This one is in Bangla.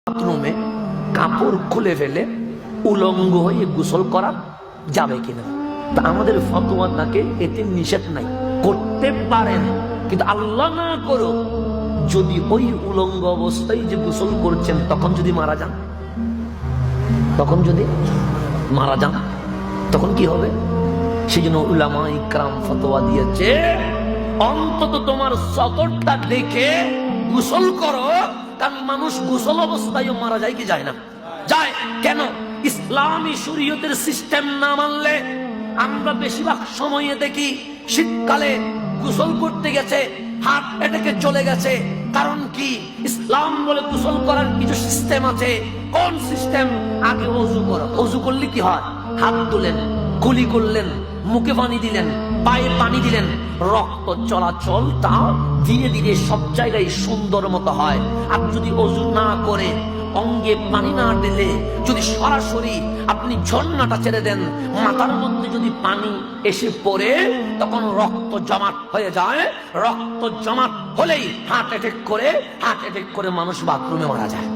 বাথরুমে কাপড় খুলে ফেলে উলঙ্গ হয়ে গোসল করা যাবে কিনা? তা আমাদের ফতোয়া থাকে এতে নিষেধ নাই, করতে পারেন, কিন্তু আল্লাহ না করো যদি ওই উলঙ্গ অবস্থায় যে গোসল করছেন তখন যদি মারা যান, তখন কি হবে? সেই জন্য উলামা ইকরাম ফতোয়া দিয়েছে অন্তত তোমার সতরটা দেখে গোসল করো, কারণ মানুষ গোসল অবস্থায় মারা যায় কি যায় না? যায়। কেন? ইসলামী শরীয়তের সিস্টেম না মানলে আমরা বেশিরভাগ সময়ে দেখি শীতকালে গোসল করতে গেছে হার্ট অ্যাটাকে চলে গেছে। কারণ কি? ইসলাম বলে গোসল করার কিছু সিস্টেম আছে। কোন সিস্টেম? আগে ওযু করো। ওযু করলে কি হয়? হাত তুলেন, কুলি করলেন, মুখে পানি দিলেন, পায়ে পানি দিলেন, রক্ত চলাচলটা ধীরে ধীরে সব জায়গায় সুন্দর মতো হয়। আর যদি ওযু না করে অঙ্গে পানি না দিলে যদি সরাসরি আপনি ঝর্ণাটা ছেড়ে দেন, মাথার মধ্যে যদি পানি এসে পড়ে তখন রক্ত জমাট হয়ে যায়। রক্ত জমাট হলেই হার্ট অ্যাটাক করে মানুষ বাথরুমে মারা যায়।